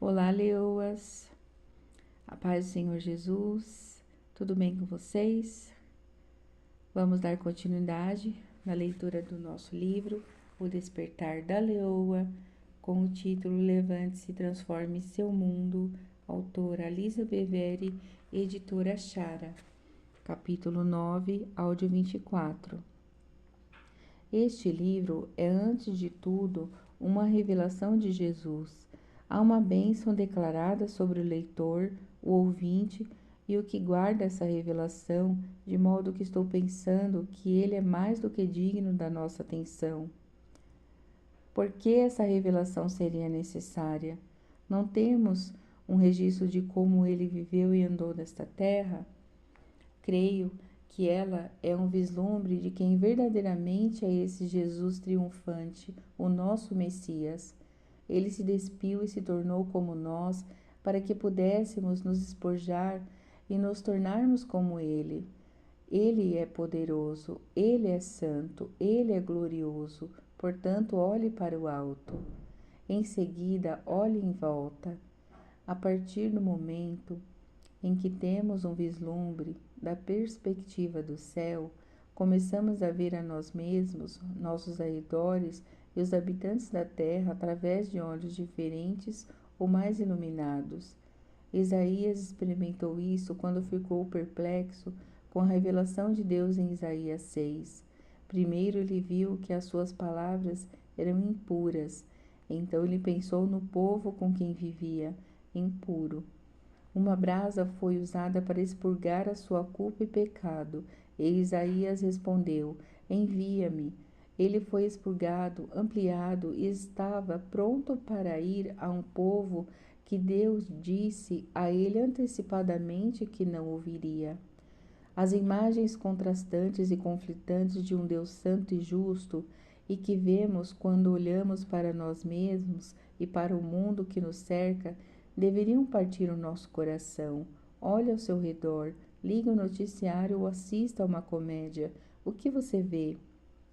Olá, leoas, a paz do Senhor Jesus, tudo bem com vocês? Vamos dar continuidade na leitura do nosso livro, O Despertar da Leoa, com o título Levante-se e Transforme Seu Mundo, autora Lisa Beveri, editora Chara, capítulo 9, áudio 24. Este livro é, antes de tudo, uma revelação de Jesus. Há uma bênção declarada sobre o leitor, o ouvinte e o que guarda essa revelação, de modo que estou pensando que ele é mais do que digno da nossa atenção. Por que essa revelação seria necessária? Não temos um registro de como ele viveu e andou nesta terra? Creio que ela é um vislumbre de quem verdadeiramente é esse Jesus triunfante, o nosso Messias. Ele se despiu e se tornou como nós, para que pudéssemos nos despojar e nos tornarmos como Ele. Ele é poderoso, Ele é santo, Ele é glorioso, portanto, olhe para o alto. Em seguida, olhe em volta. A partir do momento em que temos um vislumbre da perspectiva do céu, começamos a ver a nós mesmos, nossos arredores e os habitantes da terra através de olhos diferentes ou mais iluminados. Isaías experimentou isso quando ficou perplexo com a revelação de Deus em Isaías 6. Primeiro ele viu que as suas palavras eram impuras, então ele pensou no povo com quem vivia, impuro. Uma brasa foi usada para expurgar a sua culpa e pecado, e Isaías respondeu: Envia-me. Ele foi expurgado, ampliado e estava pronto para ir a um povo que Deus disse a ele antecipadamente que não ouviria. As imagens contrastantes e conflitantes de um Deus santo e justo e que vemos quando olhamos para nós mesmos e para o mundo que nos cerca deveriam partir o nosso coração. Olhe ao seu redor, ligue o noticiário ou assista a uma comédia. O que você vê?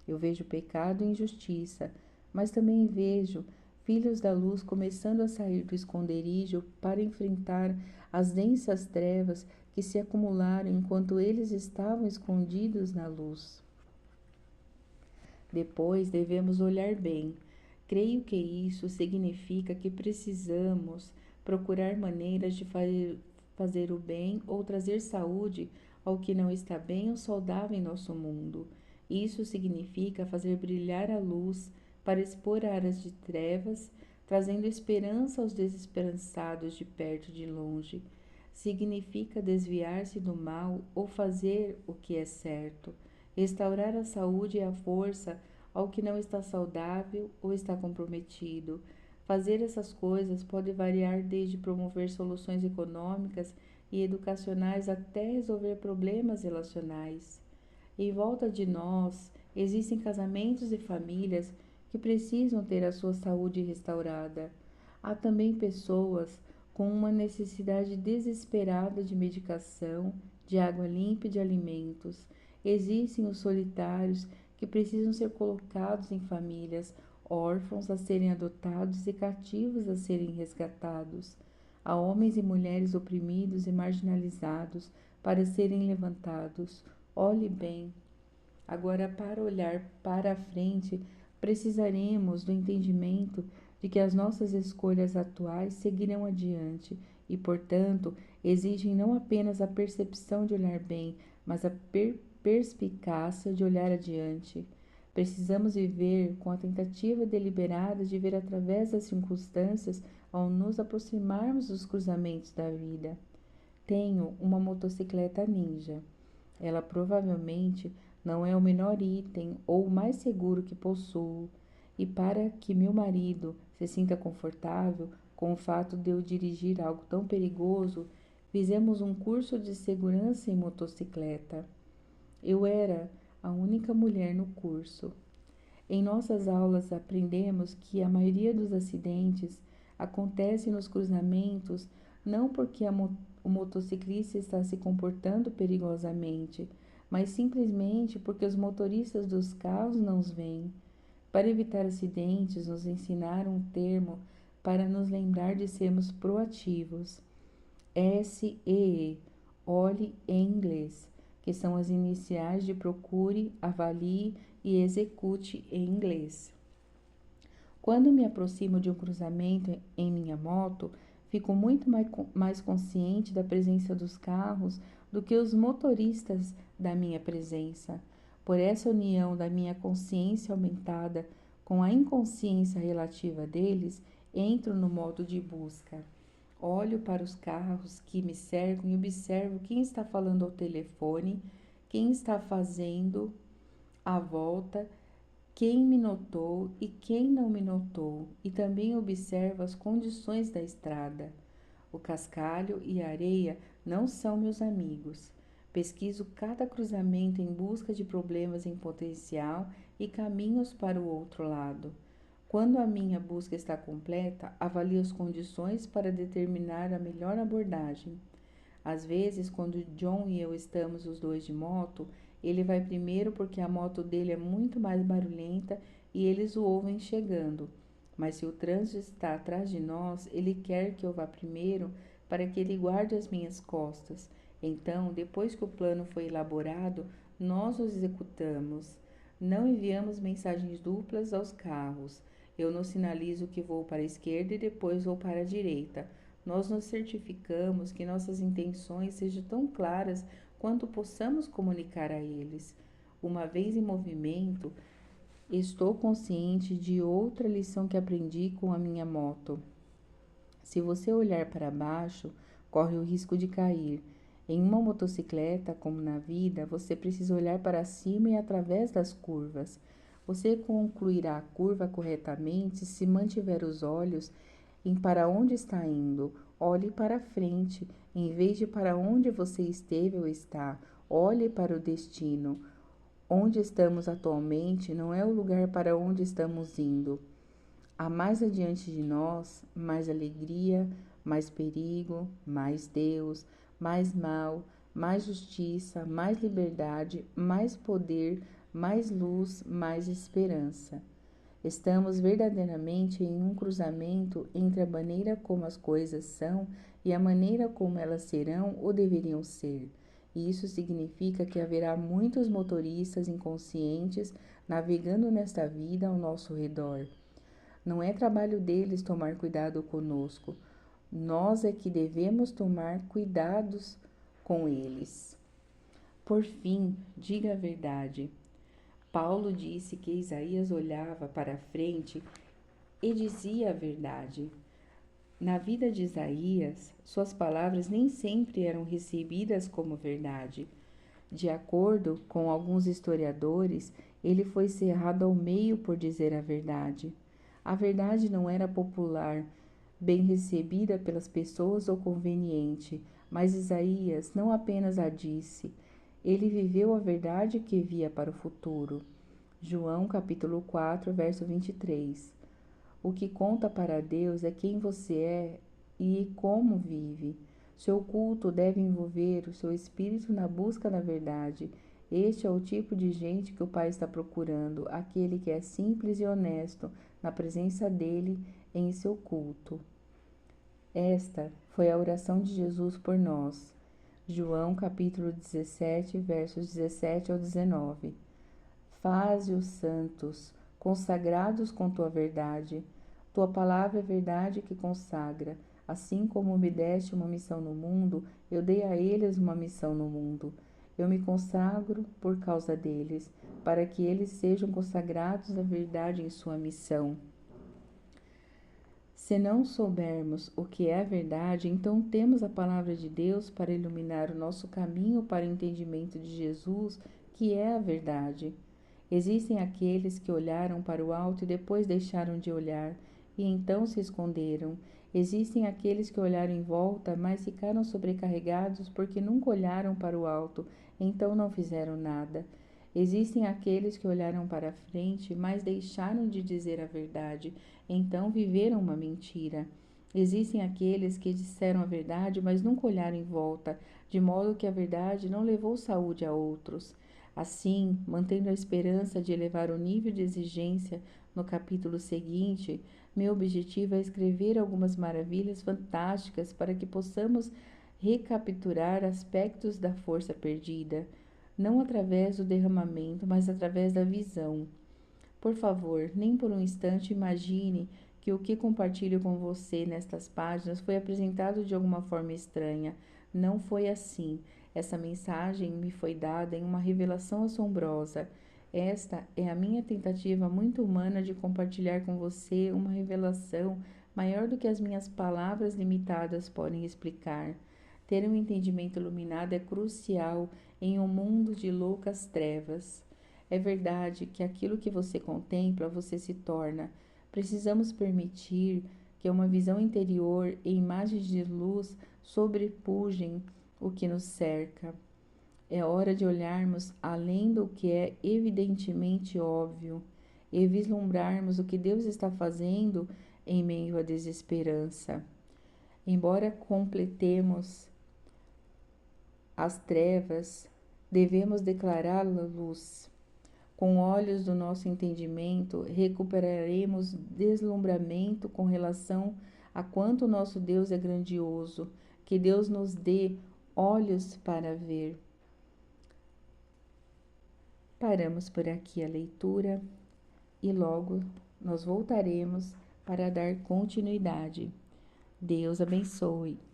Eu vejo pecado e injustiça, mas também vejo filhos da luz começando a sair do esconderijo para enfrentar as densas trevas que se acumularam enquanto eles estavam escondidos na luz. Depois devemos olhar bem. Creio que isso significa que precisamos procurar maneiras de fazer o bem ou trazer saúde ao que não está bem ou saudável em nosso mundo. Isso significa fazer brilhar a luz para expor áreas de trevas, trazendo esperança aos desesperançados de perto e de longe. Significa desviar-se do mal ou fazer o que é certo, restaurar a saúde e a força ao que não está saudável ou está comprometido. Fazer essas coisas pode variar desde promover soluções econômicas e educacionais até resolver problemas relacionais. Em volta de nós existem casamentos e famílias que precisam ter a sua saúde restaurada. Há também pessoas com uma necessidade desesperada de medicação, de água limpa e de alimentos. Existem os solitários que precisam ser colocados em famílias, órfãos a serem adotados e cativos a serem resgatados. Há homens e mulheres oprimidos e marginalizados para serem levantados. Olhe bem. Agora, para olhar para a frente, precisaremos do entendimento de que as nossas escolhas atuais seguirão adiante e, portanto, exigem não apenas a percepção de olhar bem, mas a perspicácia de olhar adiante. Precisamos viver com a tentativa deliberada de ver através das circunstâncias ao nos aproximarmos dos cruzamentos da vida. Tenho uma motocicleta ninja. Ela provavelmente não é o menor item ou o mais seguro que possuo, e para que meu marido se sinta confortável com o fato de eu dirigir algo tão perigoso, fizemos um curso de segurança em motocicleta. Eu era a única mulher no curso. Em nossas aulas aprendemos que a maioria dos acidentes acontece nos cruzamentos não porque o motociclista está se comportando perigosamente, mas simplesmente porque os motoristas dos carros não os veem. Para evitar acidentes, nos ensinaram um termo para nos lembrar de sermos proativos. SEE, olhe em inglês, que são as iniciais de procure, avalie e execute em inglês. Quando me aproximo de um cruzamento em minha moto, fico muito mais consciente da presença dos carros do que os motoristas da minha presença. Por essa união da minha consciência aumentada com a inconsciência relativa deles, entro no modo de busca. Olho para os carros que me cercam e observo quem está falando ao telefone, quem está fazendo a volta, quem me notou e quem não me notou, e também observo as condições da estrada. O cascalho e a areia não são meus amigos. Pesquiso cada cruzamento em busca de problemas em potencial e caminhos para o outro lado. Quando a minha busca está completa, avalio as condições para determinar a melhor abordagem. Às vezes, quando John e eu estamos os dois de moto, ele vai primeiro porque a moto dele é muito mais barulhenta e eles o ouvem chegando. Mas se o trânsito está atrás de nós, ele quer que eu vá primeiro para que ele guarde as minhas costas. Então, depois que o plano foi elaborado, nós o executamos. Não enviamos mensagens duplas aos carros. Eu não sinalizo que vou para a esquerda e depois vou para a direita. Nós nos certificamos que nossas intenções sejam tão claras quanto possamos comunicar a eles. Uma vez em movimento, estou consciente de outra lição que aprendi com a minha moto. Se você olhar para baixo, corre o risco de cair. Em uma motocicleta, como na vida, você precisa olhar para cima e através das curvas. Você concluirá a curva corretamente se mantiver os olhos em para onde está indo. Olhe para frente, em vez de para onde você esteve ou está. Olhe para o destino. Onde estamos atualmente não é o lugar para onde estamos indo. Há mais adiante de nós, mais alegria, mais perigo, mais Deus, mais mal, mais justiça, mais liberdade, mais poder, mais luz, mais esperança. Estamos verdadeiramente em um cruzamento entre a maneira como as coisas são e a maneira como elas serão ou deveriam ser. E isso significa que haverá muitos motoristas inconscientes navegando nesta vida ao nosso redor. Não é trabalho deles tomar cuidado conosco. Nós é que devemos tomar cuidados com eles. Por fim, diga a verdade. Paulo disse que Isaías olhava para frente e dizia a verdade. Na vida de Isaías, suas palavras nem sempre eram recebidas como verdade. De acordo com alguns historiadores, ele foi cerrado ao meio por dizer a verdade. A verdade não era popular, bem recebida pelas pessoas ou conveniente, mas Isaías não apenas a disse, ele viveu a verdade que via para o futuro. João capítulo 4, verso 23. O que conta para Deus é quem você é e como vive. Seu culto deve envolver o seu espírito na busca da verdade. Este é o tipo de gente que o Pai está procurando, aquele que é simples e honesto na presença dele em seu culto. Esta foi a oração de Jesus por nós. João capítulo 17, versos 17 ao 19. Faze-os santos, consagrados com tua verdade. Tua palavra é verdade que consagra. Assim como me deste uma missão no mundo, eu dei a eles uma missão no mundo. Eu me consagro por causa deles, para que eles sejam consagrados à verdade em sua missão. Se não soubermos o que é a verdade, então temos a palavra de Deus para iluminar o nosso caminho para o entendimento de Jesus, que é a verdade. Existem aqueles que olharam para o alto e depois deixaram de olhar, e então se esconderam. Existem aqueles que olharam em volta, mas ficaram sobrecarregados porque nunca olharam para o alto, então não fizeram nada. Existem aqueles que olharam para frente, mas deixaram de dizer a verdade, então viveram uma mentira. Existem aqueles que disseram a verdade, mas nunca olharam em volta, de modo que a verdade não levou saúde a outros. Assim, mantendo a esperança de elevar o nível de exigência no capítulo seguinte, Meu objetivo é escrever algumas maravilhas fantásticas para que possamos recapturar aspectos da força perdida, não através do derramamento, mas através da visão. Por favor, nem por um instante imagine que o que compartilho com você nestas páginas foi apresentado de alguma forma estranha. Não foi assim. Essa mensagem me foi dada em uma revelação assombrosa. Esta é a minha tentativa muito humana de compartilhar com você uma revelação maior do que as minhas palavras limitadas podem explicar. Ter um entendimento iluminado é crucial em um mundo de loucas trevas. É verdade que aquilo que você contempla, você se torna. Precisamos permitir que uma visão interior e imagens de luz sobrepujem o que nos cerca. É hora de olharmos além do que é evidentemente óbvio e vislumbrarmos o que Deus está fazendo em meio à desesperança. Embora completemos as trevas, devemos declarar a luz. Com olhos do nosso entendimento, recuperaremos deslumbramento com relação a quanto nosso Deus é grandioso. Que Deus nos dê olhos para ver. Paramos por aqui a leitura e logo nós voltaremos para dar continuidade. Deus abençoe.